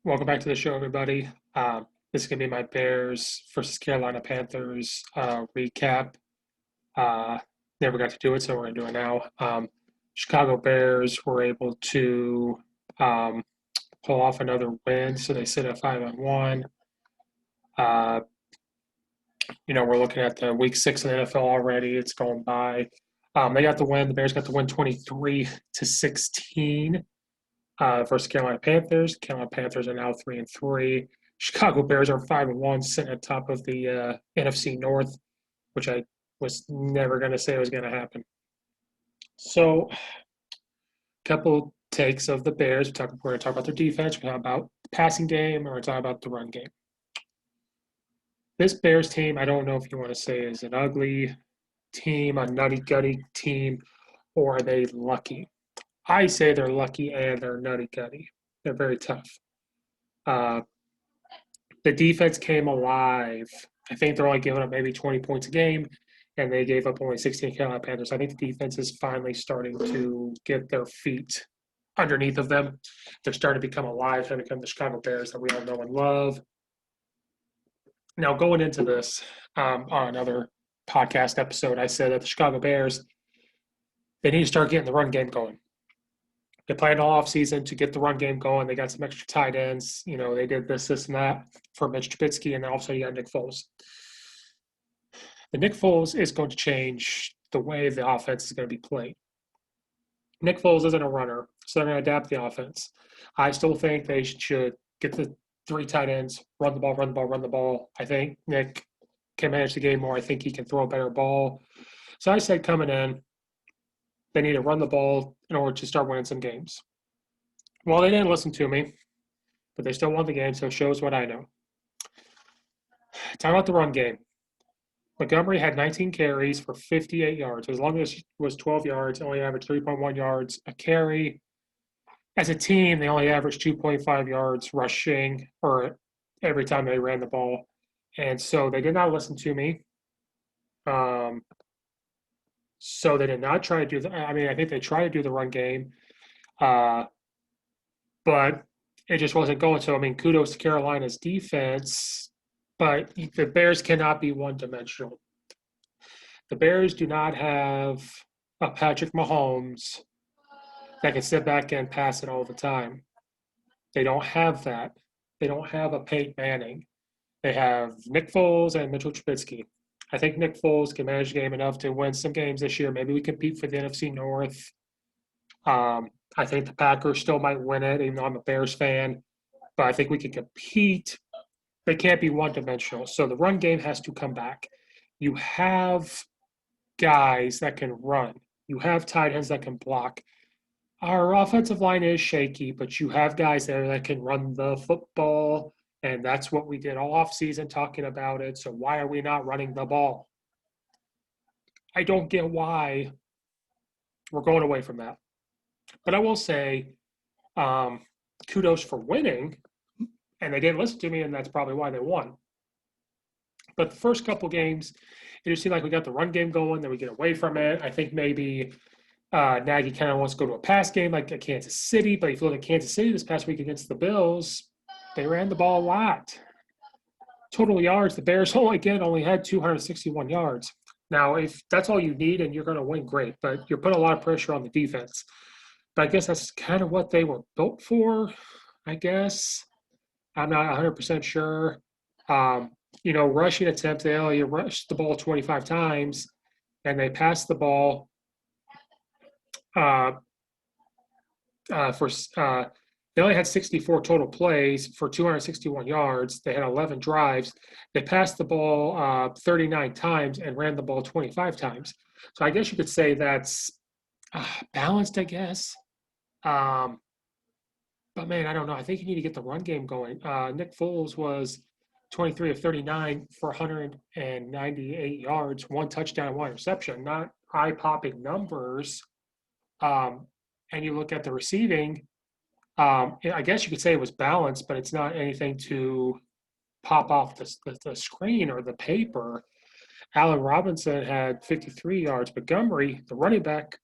Welcome back to the show, everybody. This is going to be my Bears versus Carolina Panthers recap. Uh, Never got to do it, so we're going to do it now. Chicago Bears were able to um, pull off another win, so they sit at 5-1. Uh, we're looking at the week 6 of the NFL already. It's going by. They got the win. The Bears got the win 23-16. Versus Carolina Panthers. Carolina Panthers are now 3-3. Chicago Bears are 5-1, sitting at top of the NFC North, which I was never going to say was going to happen. So, a couple takes of the Bears. We're going to talk about their defense. We're going to talk about the passing game, and we're going to talk about the run game. This Bears team, I don't know if you want to say is an ugly team, a nutty gutty team, or are they lucky? I say they're lucky and they're nutty gutty. They're very tough. The defense came alive. I think they're only giving up maybe 20 points a game, and they gave up only 16 Carolina Panthers. I think the defense is finally starting to get their feet underneath of them. They're starting to become alive and become the Chicago Bears that we all know and love. Now, going into this on another podcast episode, I said that the Chicago Bears, they need to start getting the run game going. They planned all offseason to get the run game going. They got some extra tight ends. They did this, and that for Mitch Trubisky, and then also you got Nick Foles. The Nick Foles is going to change the way the offense is going to be played. Nick Foles isn't a runner, so they're going to adapt the offense. I still think they should get the 3 tight ends, run the ball, run the ball, run the ball. I think Nick can manage the game more. I think he can throw a better ball. So I said coming in, they need to run the ball in order to start winning some games. Well, they didn't listen to me, but they still won the game, so it shows what I know. Talk about the run game. Montgomery had 19 carries for 58 yards. As long as it was 12 yards, only averaged 3.1 yards a carry. As a team, they only averaged 2.5 yards rushing or every time they ran the ball. And so they did not listen to me. So they did not try to do I think they tried to do the run game, but it just wasn't going. So, kudos to Carolina's defense, but the Bears cannot be one-dimensional. The Bears do not have a Patrick Mahomes that can sit back and pass it all the time. They don't have that. They don't have a Peyton Manning. They have Nick Foles and Mitchell Trubisky. I think Nick Foles can manage the game enough to win some games this year. Maybe we compete for the NFC North. I think the Packers still might win it, even though I'm a Bears fan. But I think we can compete. They can't be one-dimensional. So the run game has to come back. You have guys that can run. You have tight ends that can block. Our offensive line is shaky, but you have guys there that can run the football. And that's what we did all offseason talking about it. So why are we not running the ball? I don't get why we're going away from that. But I will say kudos for winning. And they didn't listen to me, and that's probably why they won. But the first couple games, it just seemed like we got the run game going, then we get away from it. I think maybe Nagy kind of wants to go to a pass game like at Kansas City. But if you look at Kansas City this past week against the Bills, they ran the ball a lot. Total yards, the Bears only had 261 yards. Now, if that's all you need and you're going to win, great. But you're putting a lot of pressure on the defense. But I guess that's kind of what they were built for, I guess. I'm not 100% sure. Rushing attempts, they only rushed the ball 25 times, and they passed the ball they only had 64 total plays for 261 yards. They had 11 drives. They passed the ball 39 times and ran the ball 25 times. So I guess you could say that's balanced, I guess. But, man, I don't know. I think you need to get the run game going. Nick Foles was 23 of 39 for 198 yards, 1 touchdown, 1 interception. Not eye-popping numbers. And you look at the receiving, I guess you could say it was balanced, but it's not anything to pop off the screen or the paper. Allen Robinson had 53 yards. Montgomery, the running back,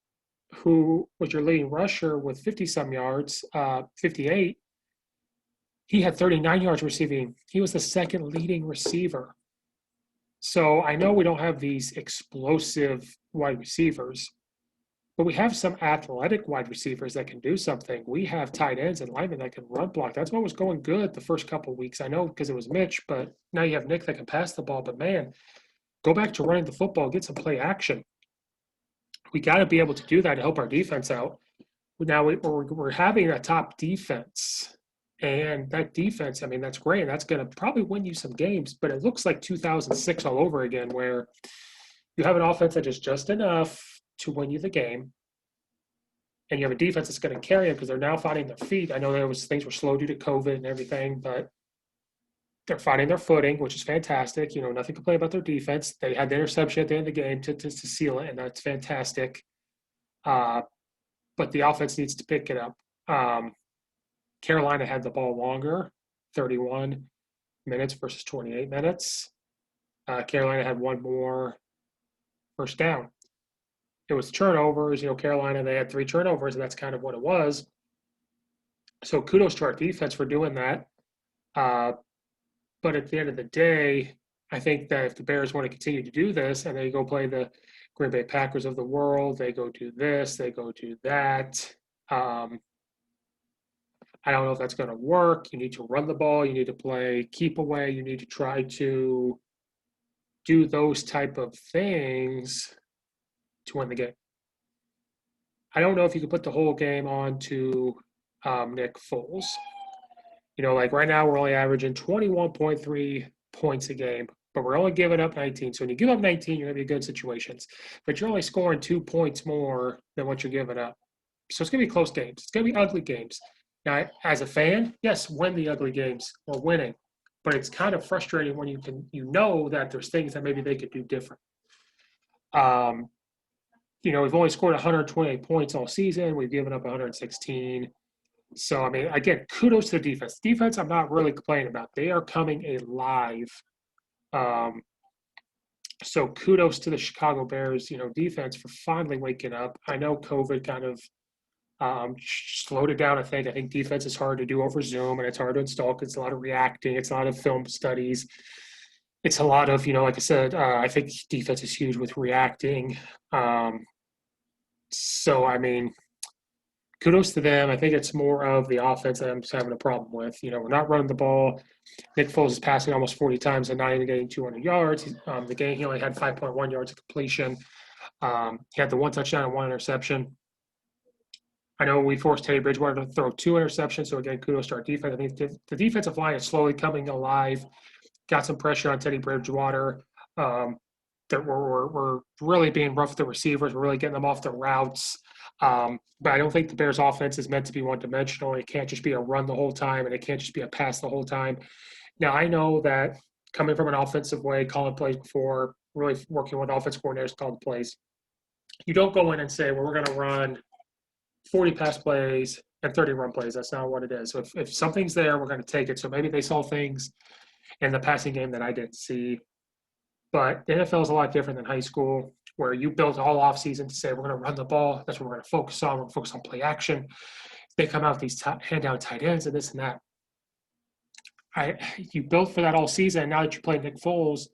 who was your leading rusher with 50-some yards, 58, He had 39 yards receiving. He was the second leading receiver. So I know we don't have these explosive wide receivers, but we have some athletic wide receivers that can do something. We have tight ends and linemen that can run block. That's what was going good the first couple of weeks. I know because it was Mitch, but now you have Nick that can pass the ball. But man, go back to running the football, get some play action. We got to be able to do that to help our defense out. Now we're having a top defense. And that defense, I mean, that's great. And that's going to probably win you some games. But it looks like 2006 all over again, where you have an offense that is just enough to win you the game. And you have a defense that's going to carry them because they're now finding their feet. I know there was things were slow due to COVID and everything, but they're finding their footing, which is fantastic. You know, nothing to complain about their defense. They had the interception at the end of the game to seal it, and that's fantastic. But the offense needs to pick it up. Carolina had the ball longer, 31 minutes versus 28 minutes. Carolina had one more first down. It was turnovers. You know, Carolina, they had 3 turnovers, and that's kind of what it was. So kudos to our defense for doing that. But at the end of the day, I think that if the Bears want to continue to do this and they go play the Green Bay Packers of the world, they go do this, they go do that. I don't know if that's going to work. You need to run the ball. You need to play keep away. You need to try to do those type of things to win the game. I don't know if you could put the whole game on to Nick Foles. You know, like right now we're only averaging 21.3 points a game, but we're only giving up 19. So when you give up 19, you're going to be in good situations. But you're only scoring 2 points more than what you're giving up. So it's going to be close games. It's going to be ugly games. Now, as a fan, yes, win the ugly games or winning. But it's kind of frustrating when you know that there's things that maybe they could do different. You know, we've only scored 128 points all season. We've given up 116. So, I mean, again, kudos to the defense. Defense, I'm not really complaining about. They are coming alive. So kudos to the Chicago Bears, you know, defense for finally waking up. I know COVID kind of slowed it down. I think defense is hard to do over Zoom, and it's hard to install because it's a lot of reacting. It's a lot of film studies. It's a lot of, you know, like I said, I think defense is huge with reacting. So, I mean, kudos to them. I think it's more of the offense that I'm just having a problem with. You know, we're not running the ball. Nick Foles is passing almost 40 times and not even getting 200 yards. The game, he only had 5.1 yards of completion. He had the 1 touchdown and 1 interception. I know we forced Teddy Bridgewater to throw 2 interceptions. So, again, kudos to our defense. I think the defensive line is slowly coming alive. Got some pressure on Teddy Bridgewater. That we're really being rough with the receivers. We're really getting them off the routes. But I don't think the Bears' offense is meant to be one-dimensional. It can't just be a run the whole time, and it can't just be a pass the whole time. Now, I know that coming from an offensive way, calling plays before, really working with offense coordinators calling plays, you don't go in and say, well, we're going to run 40 pass plays and 30 run plays. That's not what it is. So if something's there, we're going to take it. So maybe they saw things in the passing game that I didn't see. But the NFL is a lot different than high school, where you build all offseason to say, we're going to run the ball. That's what we're going to focus on. We're going to focus on play action. They come out with these hand down tight ends and this and that. You built for that all season. And now that you play Nick Foles,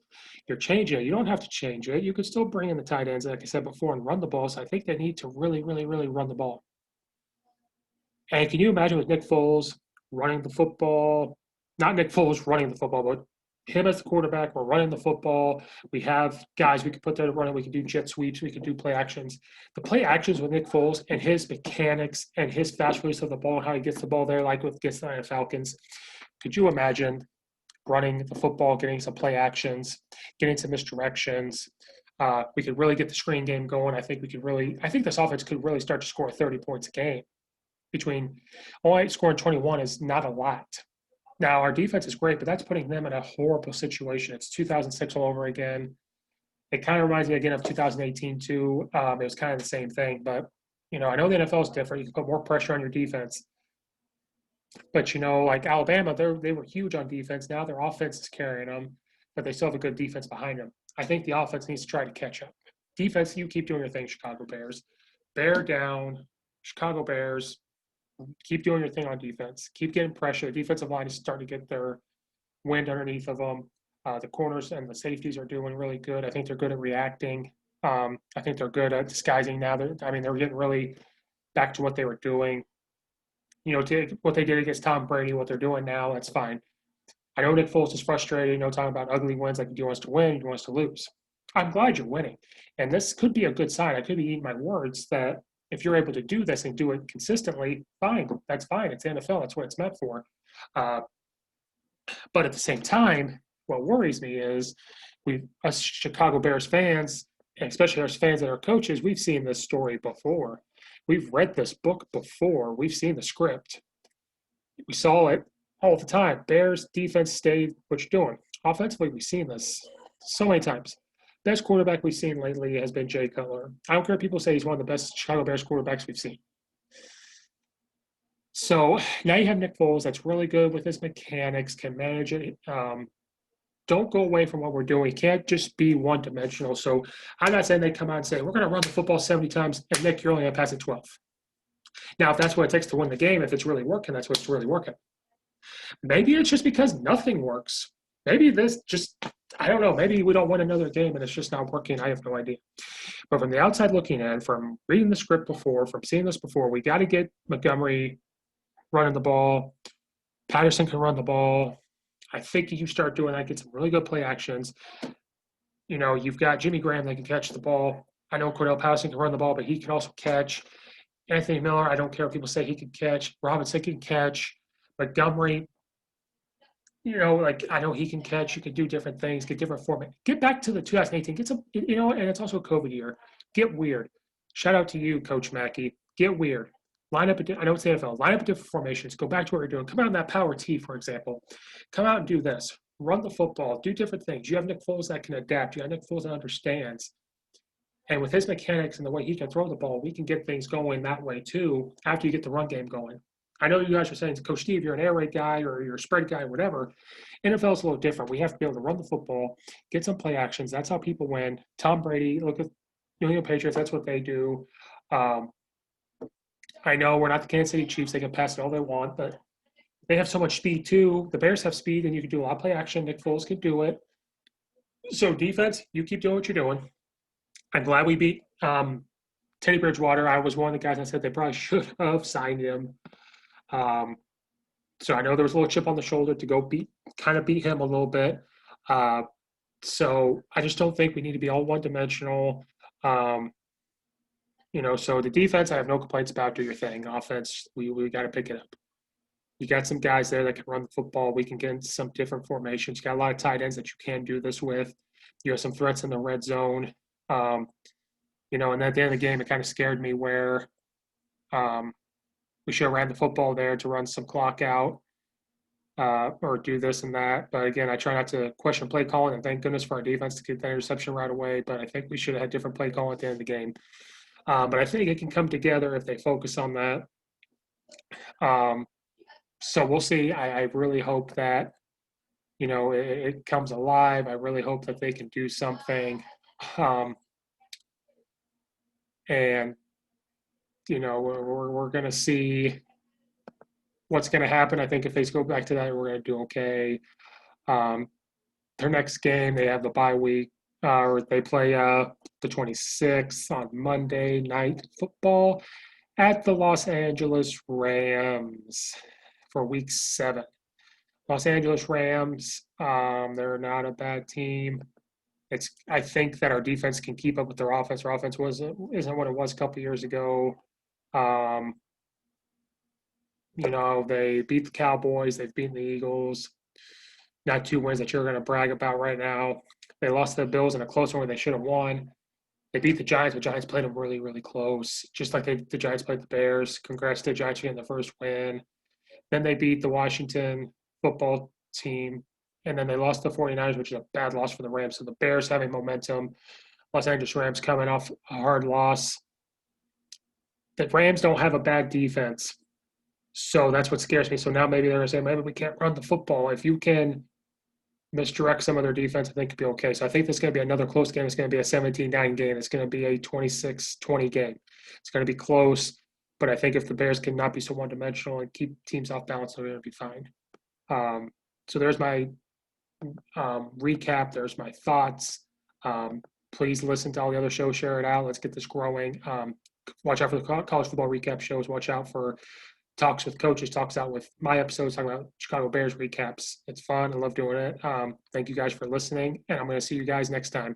you're changing it. You don't have to change it. You could still bring in the tight ends, like I said before, and run the ball. So I think they need to really, really, really run the ball. And can you imagine with Nick Foles running the football? Not Nick Foles running the football, but him as the quarterback. We're running the football. We have guys we can put there to run it. We can do jet sweeps. We can do play actions. The play actions with Nick Foles and his mechanics and his fast release of the ball, how he gets the ball there, like with against the Falcons. Could you imagine running the football, getting some play actions, getting some misdirections? We could really get the screen game going. I think this offense could really start to score 30 points a game. Between only scoring 21 is not a lot. Now, our defense is great, but that's putting them in a horrible situation. It's 2006 all over again. It kind of reminds me again of 2018 too. It was kind of the same thing, but you know, I know the NFL is different. You can put more pressure on your defense, but you know, like Alabama, they were huge on defense. Now their offense is carrying them, but they still have a good defense behind them. I think the offense needs to try to catch up. Defense, you keep doing your thing, Chicago Bears. Bear down, Chicago Bears. Keep doing your thing on defense. Keep getting pressure. The defensive line is starting to get their wind underneath of them. The corners and the safeties are doing really good. I think they're good at reacting. I think they're good at disguising now. They're getting really back to what they were doing. What they did against Tom Brady, what they're doing now, that's fine. I know Nick Foles is frustrated, talking about ugly wins, like he wants to win, he wants to lose. I'm glad you're winning. And this could be a good sign. I could be eating my words that if you're able to do this and do it consistently, fine. That's fine. It's NFL. That's what it's meant for. Uh, but at the same time, what worries me is us Chicago Bears fans, especially us fans and our coaches, we've seen this story before. We've read this book before. We've seen the script. We saw it all the time. Bears defense stayed what you're doing. Offensively, we've seen this so many times. Best quarterback we've seen lately has been Jay Cutler. I don't care if people say he's one of the best Chicago Bears quarterbacks we've seen. So now you have Nick Foles that's really good with his mechanics, can manage it. Don't go away from what we're doing. Can't just be one-dimensional. So I'm not saying they come out and say, we're going to run the football 70 times, and Nick, you're only going to pass it 12. Now, if that's what it takes to win the game, if it's really working, that's what's really working. Maybe it's just because nothing works. Maybe I don't know. Maybe we don't win another game and it's just not working. I have no idea. But from the outside looking in, from reading the script before, from seeing this before, we got to get Montgomery running the ball. Patterson can run the ball. I think you start doing that, get some really good play actions. You've got Jimmy Graham that can catch the ball. I know Cordell Patterson can run the ball, but he can also catch. Anthony Miller, I don't care if people say he can catch. Robinson can catch. Montgomery, I know he can catch. You can do different things, get different format. Get back to the 2018. Get some, and it's also a COVID year. Get weird. Shout out to you, Coach Mackey. Get weird. Line up. I know it's the NFL. Line up different formations. Go back to what you're doing. Come out in that power T, for example. Come out and do this. Run the football. Do different things. You have Nick Foles that can adapt. You have Nick Foles that understands. And with his mechanics and the way he can throw the ball, we can get things going that way too after you get the run game going. I know you guys are saying, Coach Steve, you're an air raid guy or you're a spread guy or whatever. NFL is a little different. We have to be able to run the football, get some play actions. That's how people win. Tom Brady, look at New England Patriots. That's what they do. I know we're not the Kansas City Chiefs. They can pass it all they want, but they have so much speed too. The Bears have speed, and you can do a lot of play action. Nick Foles can do it. So defense, you keep doing what you're doing. I'm glad we beat Teddy Bridgewater. I was one of the guys that said they probably should have signed him. So I know there was a little chip on the shoulder to go beat him a little bit. So I just don't think we need to be all one-dimensional. So the defense, I have no complaints about. Do your thing. Offense, we got to pick it up. You got some guys there that can run the football. We can get into some different formations. You got a lot of tight ends that you can do this with. You have some threats in the red zone. And at the end of the game, it kind of scared me where we should have ran the football there to run some clock out or do this and that. But again, I try not to question play calling, and thank goodness for our defense to get that interception right away. But I think we should have had different play calling at the end of the game. But I think it can come together if they focus on that. So we'll see. I really hope that, it comes alive. I really hope that they can do something. And we're going to see what's going to happen. I think if they go back to that, we're going to do okay. Their next game, they have the bye week, or they play the 26th on Monday Night Football at the Los Angeles Rams for Week 7. Los Angeles Rams, they're not a bad team. I think that our defense can keep up with their offense. Our offense isn't what it was a couple years ago. They beat the Cowboys. They've beaten the Eagles. Not 2 wins that you're going to brag about right now. They lost to the Bills in a close one where they should have won. They beat the Giants, but Giants played them really, really close, just like the Giants played the Bears. Congrats to the Giants for getting the first win. Then they beat the Washington football team, and then they lost the 49ers, which is a bad loss for the Rams. So the Bears having momentum. Los Angeles Rams coming off a hard loss. The Rams don't have a bad defense. So that's what scares me. So now maybe they're going to say, maybe we can't run the football. If you can misdirect some of their defense, I think it'll be okay. So I think this is going to be another close game. It's going to be a 17-9 game. It's going to be a 26-20 game. It's going to be close. But I think if the Bears can not be so one-dimensional and keep teams off balance, they're going to be fine. So there's my recap. There's my thoughts. Please listen to all the other shows, share it out. Let's get this growing. Watch out for the college football recap shows. Watch out for talks with coaches, talks out with my episodes, talking about Chicago Bears recaps. It's fun. I love doing it. Thank you guys for listening, and I'm going to see you guys next time.